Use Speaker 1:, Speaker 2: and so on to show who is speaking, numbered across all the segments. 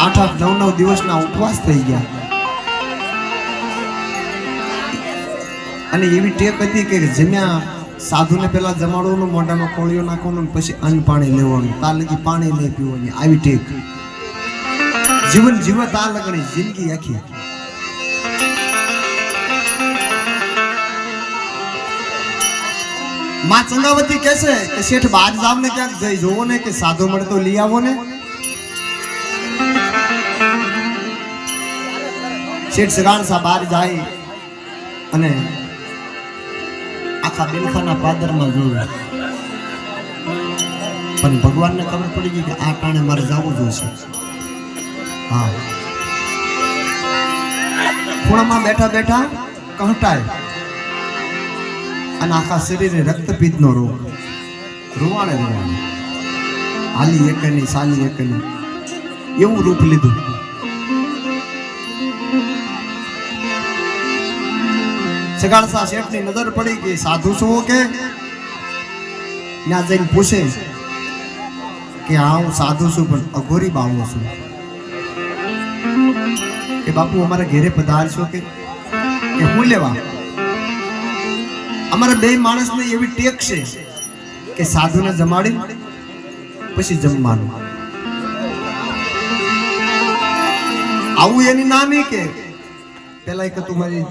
Speaker 1: 8-8 9-9 દિવસના ઉપવાસ થઈ ગયા અને એવી ટેક હતી કે જમ્યા સાધુને પેલા જમાડવાનું, મોઢામાં કોળિયો નાખવાનું, પછી અન્ન પાણી લેવાનું, તાર લગી પાણી નહીં પીવાની, આવી ટેક. જીવન જીવત આ લગણી જિંદગી આખી. માં ચંગાવતી કહેશે કે શેઠ બહાર જાવ ને, ક્યાંક જઈ જોવો ને, કે સાધુ મળે તો લઈ આવો ને. શેઠ સગાણસા બહાર જાય અને આખા બિલખાના પાદરમાં જોયું, પણ ભગવાનને ખબર પડી ગઈ કે આ ટાણે મારે જવું જોઈશે. હા, ખૂણામાં બેઠા બેઠા કહટાય અને આખા શરીરે રક્તપિત્તનો રોગ, રૂવાડે રૂવાડે, હાલી એકની સાલી એકની એવું રૂપ લીધું. સગાળસા શેઠની નજર પડી ગઈ, સાધુ શું કે ત્યાં જઈને પૂછે કે હા હું સાધુ છું પણ અઘોરી બાવો છું, કે બાપુ અમારા ઘેરે પધારશો કે હું લેવા? અમારા બે માણસને એવી ટેક છે કે સાધુને જમાડી પછી જમવાનું. આવું એની નાની કે પેલા એક તું મારી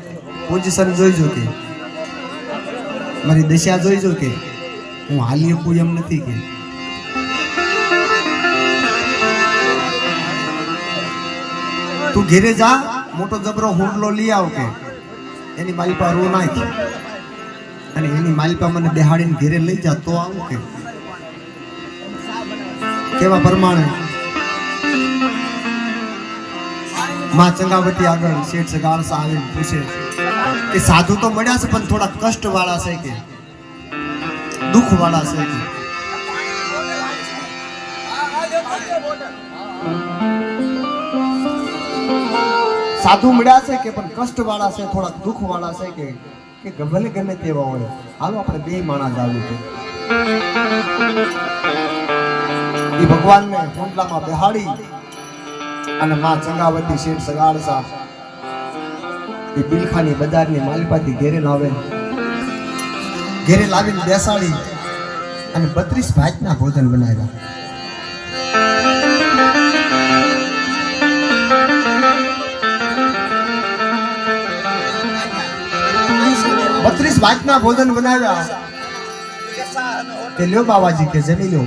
Speaker 1: પોઝિશન જોઈજો, કે મારી દશા જોઈજો, કે હું હાલી શકું એમ નથી, કે તું ઘેરે જા, મોટો જબરો હુંડલો લઈ આવ, કે એની માલિપા રો નાખ અને એની માલિપા મને બેહાડીને ઘેરે લઈ જા તો આવું. કે કેવા પ્રમાણે માં ચંગાવતી આગળ શેઠ સગાળસા આવીને પૂછે કે સાધુ તો મળ્યા છે પણ થોડા કષ્ટ વાળા છે, કે દુઃખ વાળા છે, કે સાધુ મળ્યા છે કે પણ કષ્ટ વાળા છે, થોડા દુઃખ વાળા છે, કે ભલે ગમે તેવા હોય, હાલો આપણે બે માણસ આવ્યું છે. એ ભગવાનને હુંડલામાં બેહાડી અને માં ચંગાવતી શેઠ સગાળસા એ બિલખાની બજારની માલિપાથી ઘેરે લાવે, ઘેરે લાવીને બેસાડી અને 32 ભાતના ભોજન બનાવ્યા. 32 ભાતના ભોજન બનાવ્યા. કે લ્યો બાવાજી કે જમી લો.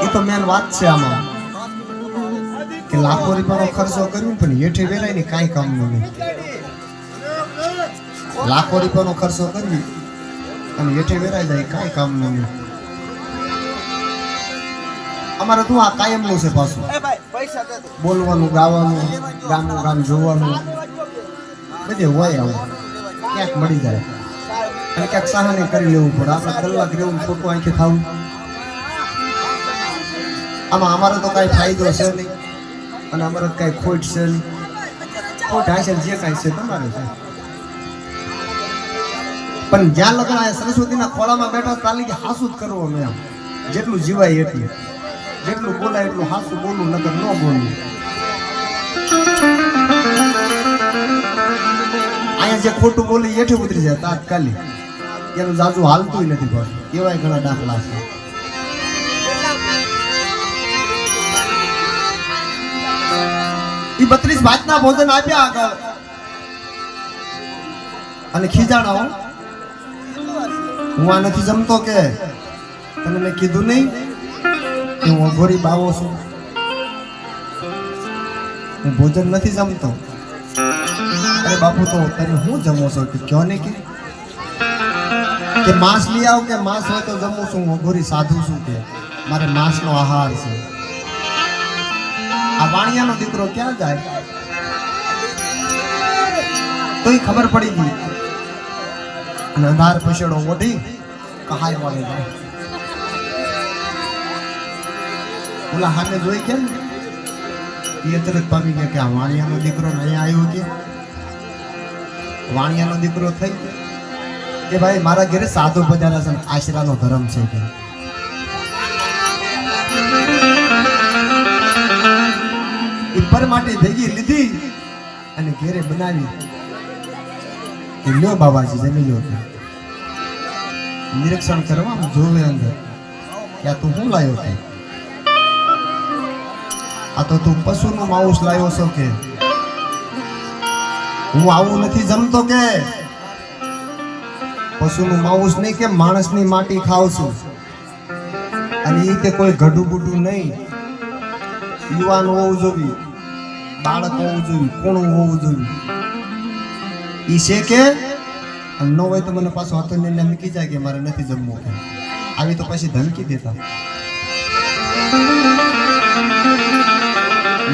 Speaker 1: એ તો મેન વાત છે આમાં, કે લાખો રૂપિયાનો ખર્ચો કર્યો પણ હેઠે વેરાય ને કાંઈ કામનું નહીં. લાખો રૂપિયાનો ખર્ચો કરવી અને હેઠે વેરાઈ જાય કાંઈ કામનું નહીં. અમારે તો આ કાયમનું છે, પાછું બોલવાનું, ગાવાનું, ગામનું ગામ જોવાનું બધે હોય. આવું ક્યાંક મળી જાય અને ક્યાંક સહાને કરી લેવું પડે. આપણે કલાક રહેવું, ખોટું આંખે ખાવું, આમાં અમારે તો કાંઈ ફાયદો છે નહીં અને અમારે કાંઈ ખોટ છે નહીં. ખોટ હશે જે કાંઈ છે તમારે છે, પણ જ્યાં લગ્ન આ સરસ્વતીના ખોળામાં બેઠા તાલી કે હાસું જ કરવાનું. એમ જેટલું જીવાય એટલું, જેટલું બોલાય એટલું હાસું બોલવું, નકર ન બોલવું. અહીંયા જે ખોટું બોલી એઠે ઉતરી જાય તાત્કાલિક, એનું જાજુ હાલતું નથી. પણ એવાય ઘણા દાખલા છે. એ 32 ભાતના ભોજન આપ્યા આગળ અને ખીજાણા, હું આ નથી જમતો, કે તને મેં કીધું નહીં કે હું અઘોરી બાવો છું, હું ભોજન નથી જમતો. અરે બાપુ તો તમે હું જમો છો? કે ક્યો ને કે માંસ લઈ આવ, કે માંસ હોય તો જમું છું, હું અઘોરી સાધુ છું, કે મારે માંસનો આહાર છે. આ વાણિયાનો દીકરો ક્યાં જાય? તો એ ખબર પડી ગઈ અને અંધાર પછેડો ઓઢી કહાય વાળે જાય. ઓલા હાને જોઈ કેમ એ તરત પામી ગયા કે આ વાણિયાનો દીકરો અહીંયા આવ્યો, કે વાણિયાનો દીકરો થઈ કે ભાઈ મારા ઘરે સાધુ પધાર્યા છે, આશરાનો ધર્મ છે કે પર માટે ભેગી લીધી અને ઘેરે બનાવી કે લ્યો બાબાજી જમી લો. નિરીક્ષણ કરવા જોવે અંદર કે તું શું લાવ્યો કે આ તો તું પશુનું માંસ લાવ્યો છો કે હું આવું નથી જમતો કે પશુનું માંસ નહીં કે માણસની માટી ખાવ છું. અને એ તે કોઈ ગઢું બુઢું નહીં, યુવાન હોવું જોઈએ, બાળક હોવું જોઈએ, કોણું હોવું જોઈએ. ઈ છે કે ન હોય તો મને પાછો હાથો ને મૂકી જાય કે મારે નથી જમવું કે આવી તો પછી ધમકી દેતા.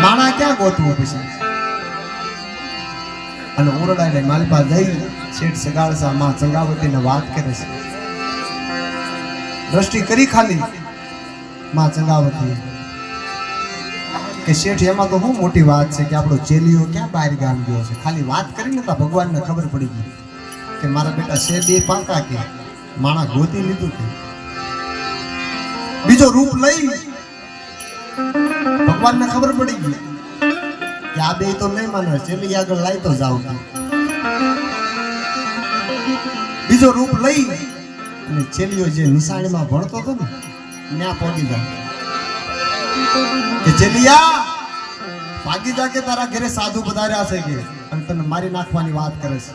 Speaker 1: માણા ક્યાં ગોતવું પછી? અને ઓરડા માલપા જઈ શેઠ સગાળસા માં ચંગાવતીને વાત કરે છે. દ્રષ્ટિ કરી ખાલી માં ચંગાવતી કે શેઠ એમાં તો બહુ મોટી વાત છે કે આપણો ચેલીઓ ક્યાં બહાર ગામ ગયો છે. ખાલી વાત કરીને તો ભગવાનને ખબર પડી ગઈ કે મારા બેટા છે બે પાંકા કે માણા ગોતી લીધું કે બીજો રૂપ લઈ ભગવાનને ખબર પડી ગઈ કે આ બે તો નહીં માને, ચેલી આગળ લાઈ તો જાવ. બીજો રૂપ લઈ અને ચેલીઓ જે નિશાળીમાં ભણતો હતો ને ત્યાં પહોંચી જાય કે ચેલિયા ભાગી જા કે તારા ઘરે સાધુ પધાર્યા છે કે અને તને મારી નાખવાની વાત કરે છે.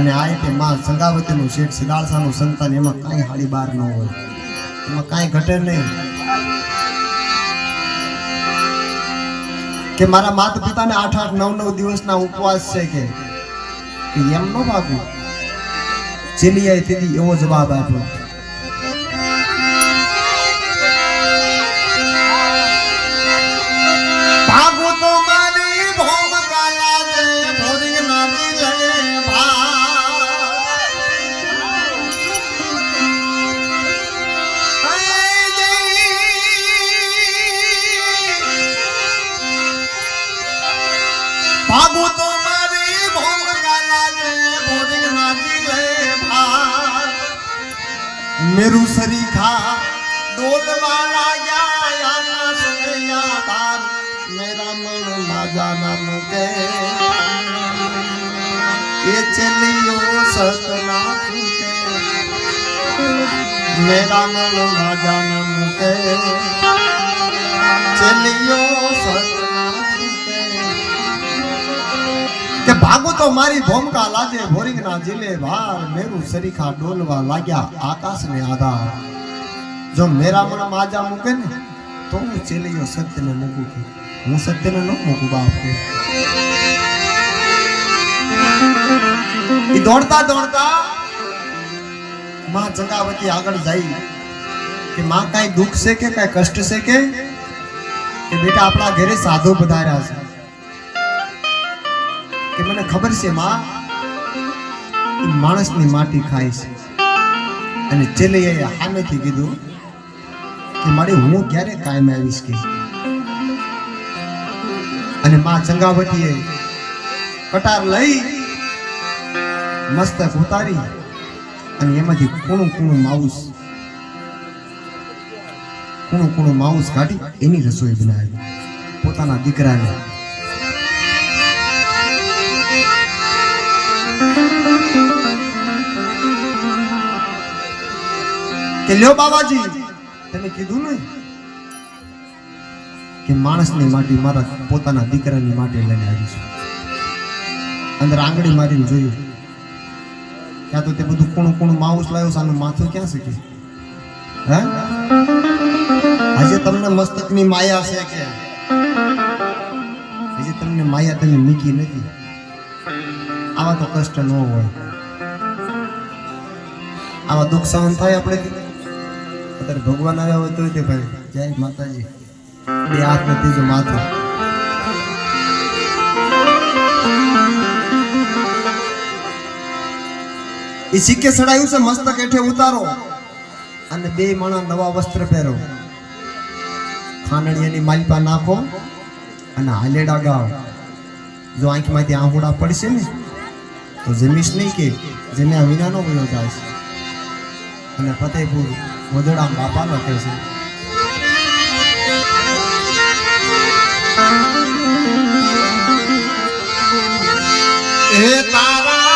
Speaker 1: અને આ એટલે માં સંગાવતીનું શેઠ સગાળસાનું સંતાન એમાં કાંઈ હાડી બાર ન હોય, એમાં કાંઈ ઘટે નહીં કે મારા માતા પિતાને 8-8 9-9 દિવસના ઉપવાસ છે કે એમ ન ભાગવું. ચેલિયાએ તેથી એવો જવાબ આપ્યો मेरू सरीखा डोलवाला आना सया तार मेरा मन माजा नाम के ये चलियो सतना के मेरा मन माजा नाम के चलियो सतना के भागो तो मारी भूमिका लाजे भोरिंग ना जिले भार मेरू सरीखा डोलवा लाग्या आकाश ने आधार. जो मेरा मन माजा मुके ने तो હું ચેલીઓ સત્યને મૂકું કે હું સત્યને ન મૂકું બાપ કે. ઈ દોડતા દોડતા માં ચંગાવતી આગળ જાય કે માં કાઈ દુઃખ છે કે કાઈ કષ્ટ છે કે બેટા આપણા ઘરે સાધુ પધાર્યા છે કે મને ખબર છે માં માણસની માટી ખાય છે. અને ચેલીએ હામેથી કીધું કે મારી હું ક્યારે કાયમ આવીશ કે. અને માં ચંગાવતીએ કટાર લઈ મસ્તક ઉતારી અને એમાંથી કૂણું માઉસ કાઢી એની રસોઈ બનાવી પોતાના દીકરાને. કે લ્યો બાબાજી તમે કીધું ને કે માણસની માટી મારા પોતાના દીકરાની માટી લઈને આવીશું. અંદર આંગળી મારીને જોયું ત્યાં તો તે બધું કૂણું માઉસ લાવ્યો છે. આનું માથું ક્યાં છે કે હે આજે તમને મસ્તકની માયા છે કે હજી તમને માયા તમે મૂકી નથી. આવા તો કષ્ટ ન હોય, આવા દુઃખ સહન થાય આપણે. અત્યારે ભગવાન આવ્યા હોય તો તે ભાઈ જય માતાજી બે હાથ ને ત્રીજો માથું. એ સિક્કે ચડાયું છે, મસ્તક હેઠે ઉતારો અને બે માણા નવા વસ્ત્ર પહેરો, ખાંડણીયાની માલપા નાખો અને હાલેડા ગાઓ. જો આંખમાંથી આંહુડા પડશે ને તો જમીશ નહીં કે જેને આ વિનાનો વયો જાય છે અને ફતેહપુર મોદડા બાપા લખે છે એ તારા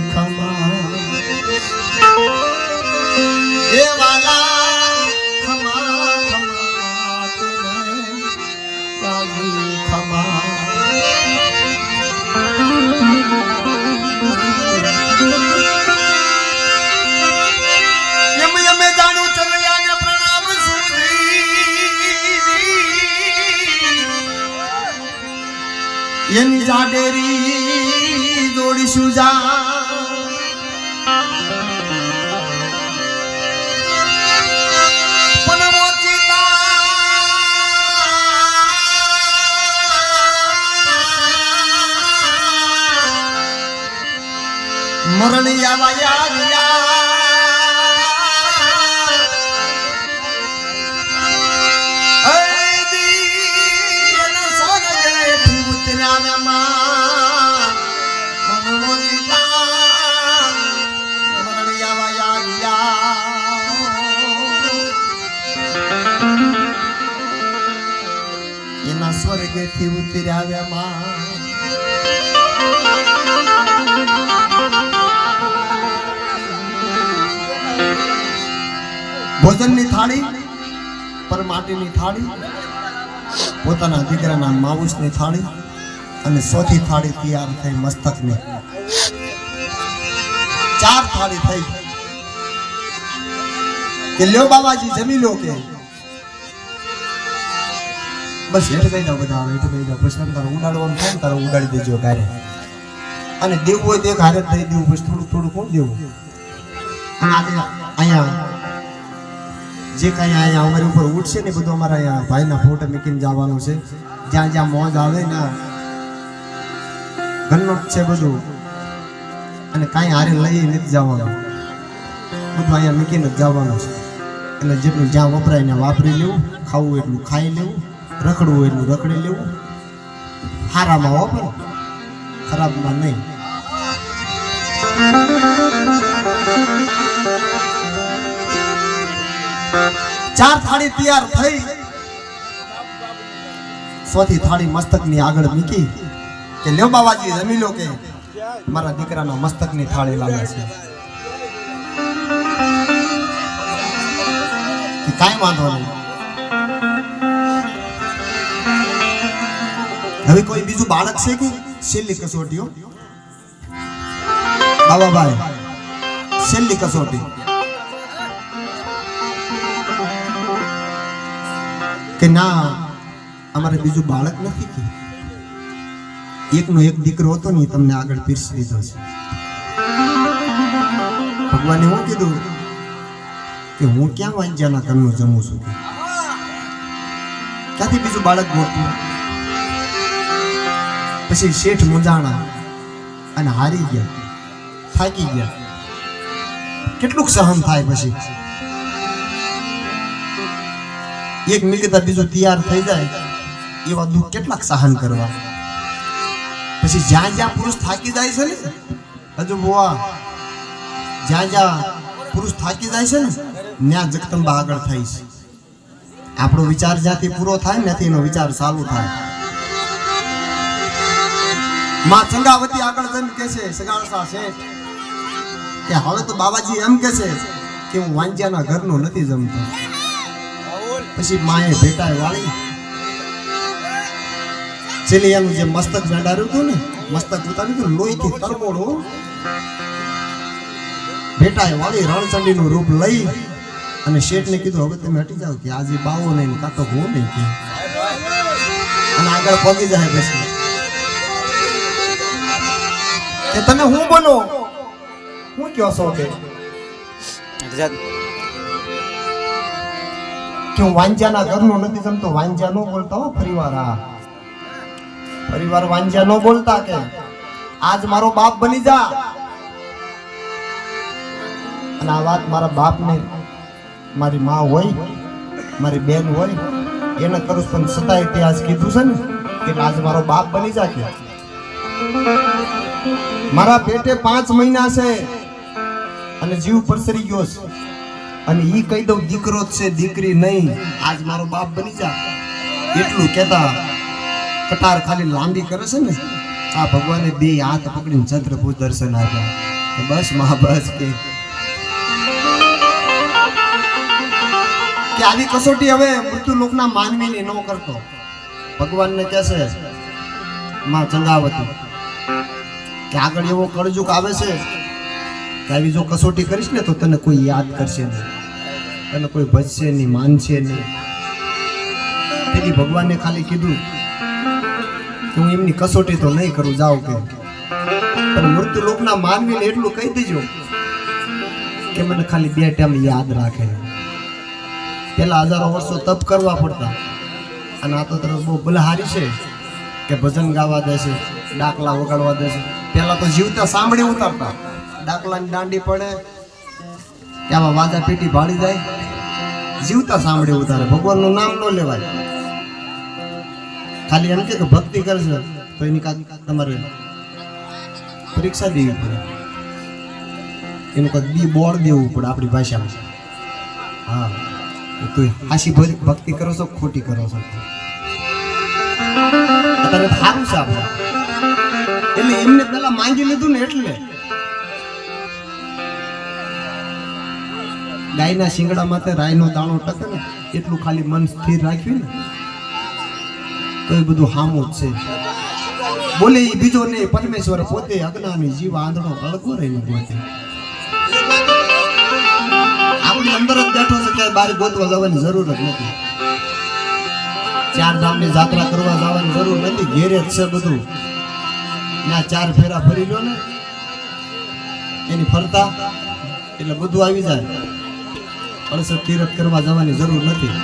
Speaker 1: ખમા એ વાલા ખમા ખમા તુને ખમા યમે જાણું ચલયાને પ્રણામ સુધી એની જાડેરી જોડીશું જા મરણ આવા એના સ્વર્ગેથી ઉતર્યા ભોજનની થાળી પર માટીની થાળી પોતાના દીકરાના માવુસની થાળી અને ચોથી થાળી તૈયાર થઈ મસ્તકની 4 થાળી થઈ કે લ્યો બાબાજી જમી લો કે બસ હેઠ ગઈ જાવ બધા હેઠ ગઈ જાવ પછી તારે ઉડાડવાનું થાય ને તારે ઉડાડી દેજો ગારે અને દેવું હોય તે ઘારે થઈ દેવું પછી થોડું થોડું કોણ દેવું અને આજે અહીંયા જે કઈ અહીંયા અમારી ઉપર ઉઠશે ને બધું અમારા અહીંયા ભાઈના ફોટો મૂકીને જવાનું છે જ્યાં જ્યાં મોજ આવે ને ઘરનું છે બધું અને કાંઈ હારે લઈ નથી જવાનું બધું અહીંયા મૂકીને જ જવાનું છે એટલે જેટલું જ્યાં વપરાય ને વાપરી લેવું ખાવું એટલું ખાઈ લેવું રખડવું એટલું રખડી લેવું હારામાં વાપર ખરાબમાં નહીં ચાર થાળી તૈયાર થઈ ચોથી થાળી મસ્તકની આગળ મૂકી કે લ્યો બાબાજી જમી લો કે મારા દીકરાના મસ્તકની થાળી લાગે છે કે કાંઈ વાંધો નહીં હવે કોઈ બીજું બાળક છે કે છેલ્લી કસોટીઓ બાબાભાઈ છેલ્લી કસોટી કે ના અમારે બીજું બાળક નથી કે એકનો એક દીકરો હતો ને તમને આગળ પીરસી દીધો છે ભગવાને હું કીધું કે હું ક્યાં વાંચ્યાના ઘરનું જમું છું કે ક્યાંથી બીજું બાળક ગોતું પછી શેઠ મુંજાણા અને હારી ગયા થાકી ગયા કેટલુંક સહન થાય પછી એક મિલકત બીજું તૈયાર થઈ જાય એવા દુઃખ કેટલાક સહન કરવા પછી જ્યાં જ્યાં પુરુષ થાકી જાય છે ને હજુ બોવા જ્યાં જ્યાં પુરુષ થાકી જાય છે ને ત્યાં જગદંબા આગળ થાય છે આપણો વિચાર જ્યાંથી પૂરો થાય ને ત્યાંથી એનો વિચાર ચાલુ થાય માં ચંગાવતી આગળ જઈને કહે છે સગાળસા શેઠ કે હવે તો બાબાજી એમ કહે છે કે હું વાંજ્યાના ઘરનો નથી જમતો પછી માએ ભેટાએ વાળી છેલ્લે એનું જે મસ્તક જડાર્યું હતું ને મસ્તક ઉતાર્યું હતું લોહીથી તરબોળો બેટાએ વાળી રણચંડીનું રૂપ લઈ અને શેઠને કીધું હવે તમે હટી જાઓ કે આજે બાવો નહીં કાં તો હું નહીં કે અને આગળ પગી જાય પછી કે તમે હું બોલો હું કયો છો કે હું વાંજાના ઘરનું નથી જમતો વાંજા નો બોલતા હો પરિવાર વાંજા નો બોલતા કે આજ મારો બાપ બની જા અને આ વાત મારા બાપ ને મારી માં હોય મારી બેન હોય એને કરું પણ છતાંય તે આજ કીધું છે ને કે આજ મારો બાપ બની જા કે મારા પેટે 5 મહિના છે અને જીવ પરસરી ગયો છે અને ઈ કહી દઉં દીકરો જ છે દીકરી નહીં આજ મારો બાપ બની જા એટલું કહેતા કટાર ખાલી લાંબી કરે છે ને આ ભગવાને 2 હાથ પકડીને ચંદ્રભૂ દર્શન આપ્યા બસ માં બસ કે આવી કસોટી હવે મૃત્યુ લોકના માનવીની ન કરતો ભગવાનને કહેશે માં ચંગાવતી કે આગળ એવો કળજુગ આવે છે કે આવી જો કસોટી કરીશ ને તો તને કોઈ યાદ કરશે નહીં તને કોઈ ભજશે નહીં માનશે નહીં તેથી ભગવાને ખાલી કીધું કે હું એમની કસોટી તો નહીં કરું જાઉં કે પણ મૃત્યુ લોકના માનવીને એટલું કહી દેજો કે મને ખાલી 2 ટાઈમ યાદ રાખે પેલા હજારો વર્ષો તપ કરવા પડતા અને આ તો તરફ બહુ બલહારી છે કે ભજન ગાવા દેશે ડાકલા વગાડવા દેશે પેલા તો જીવતા સાંભળી ઉતારતા ડાકલાની દાંડી પડે ત્યાંમાં વાજા પેટી ભાળી જાય જીવતા સાંભળી ઉતારે ભગવાનનું નામ ન લેવાય ખાલી એમ કે ભક્તિ કરશે તો એની કાંઈક તમારે પરીક્ષા દેવી પડે એનું કાંઈક બોર્ડ દેવું પડે આપણી ભાષામાં હા તું હાસી ભક્તિ કરો છો ખોટી કરો છો અત્યારે સારું છે આપણે એટલે એમને પેલા માંગી લીધું ને એટલે ગાયના શિંગડા માથે રાયનો દાણો ટકે ને એટલું ખાલી મન સ્થિર રાખ્યું ને તો એ બધું હામું જ છે બોલે એ બીજો નહીં પરમેશ્વર પોતે અજ્ઞાની જીવ આંધળો અળગો રહીને પોતે આપણી અંદર જ બેઠો છે કે બહાર ગોતવા જવાની જરૂર જ નથી 4 ધામની જાત્રા કરવા જવાની જરૂર નથી ઘેરે જ છે બધું ના 4 ફેરા ફરી લો ને એની ફરતા એટલે બધું આવી જાય 68 તીરથ કરવા જવાની જરૂર નથી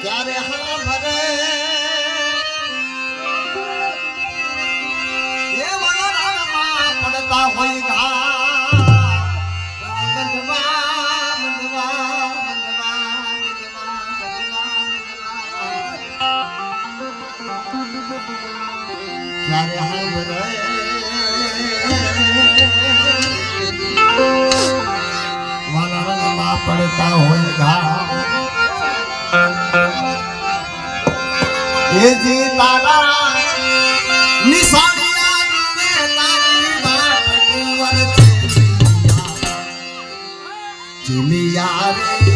Speaker 1: ક્યારે હા ભરે એ વલરામાં પડતા હોય ઘા બંધવા બંધવા બંધવા ક્યારે હા ભરે એ જી તારા નિશાળિયા ને તારી વાત કુંવર ચેલિયા રે